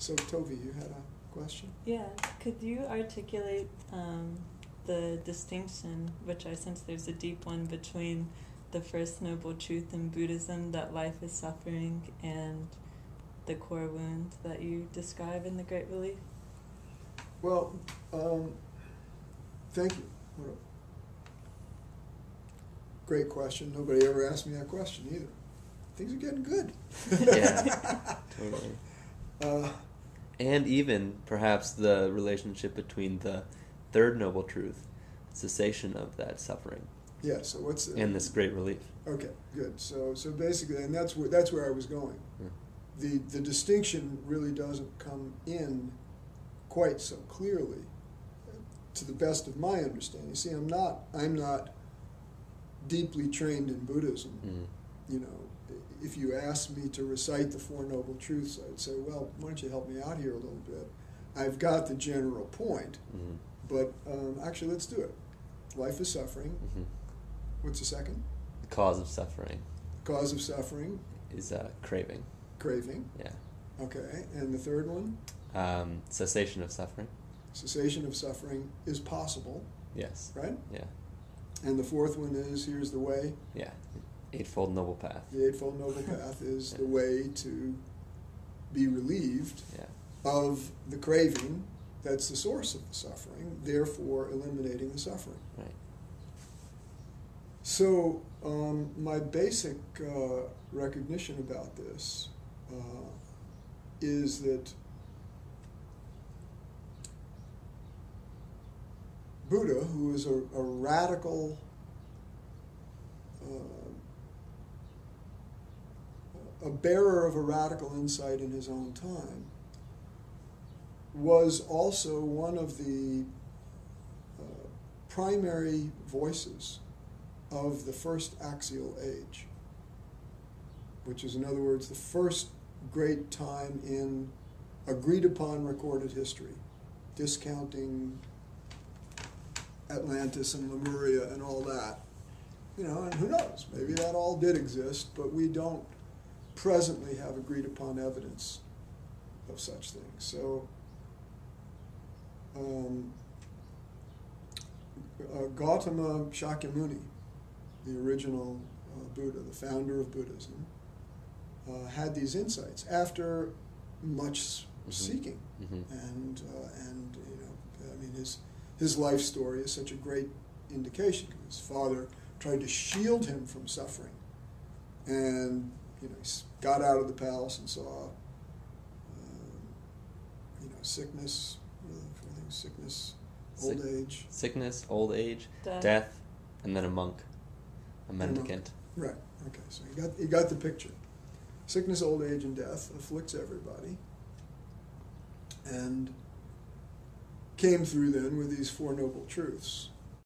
So Tovi, you had a question? Yeah, could you articulate the distinction, which I sense there's a deep one, between the first noble truth in Buddhism, that life is suffering, and the core wound that you describe in the Great Relief? Well, thank you. What a great question. Nobody ever asked me that question either. Things are getting good. Yeah, totally. And even perhaps the relationship between the third noble truth, cessation of that suffering. Yeah. So what's and this great relief? Okay, good. So basically, and that's where I was going. The distinction really doesn't come in quite so clearly, to the best of my understanding. See, I'm not deeply trained in Buddhism. You know, if you asked me to recite the Four Noble Truths, I'd say, well, why don't you help me out here a little bit? I've got the general point, but actually, let's do it. Life is suffering. What's the second? The cause of suffering. The cause of suffering is craving. Craving. Yeah. Okay, and the third one? Cessation of suffering. Cessation of suffering is possible. Yes. Right? Yeah. And the fourth one is, here's the way. Yeah. Eightfold Noble Path. The Eightfold Noble Path is the way to be relieved of the craving that's the source of the suffering, therefore eliminating the suffering. Right. So my basic recognition about this is that Buddha, who is a radical a bearer of a radical insight in his own time, was also one of the primary voices of the first axial age, which is, in other words, the first great time in agreed upon recorded history, discounting Atlantis and Lemuria and all that. You know, and who knows, maybe that all did exist, but we don't presently have agreed upon evidence of such things. So Gautama Shakyamuni, the original Buddha, the founder of Buddhism, had these insights after much seeking, and you know, I mean, his life story is such a great indication. His father tried to shield him from suffering, and you know, he got out of the palace and saw, you know, sickness, old age. Sickness, old age, death, and then a monk, a mendicant. Right. Okay. So he got the picture. Sickness, old age, and death afflicts everybody, and came through then with these Four Noble Truths.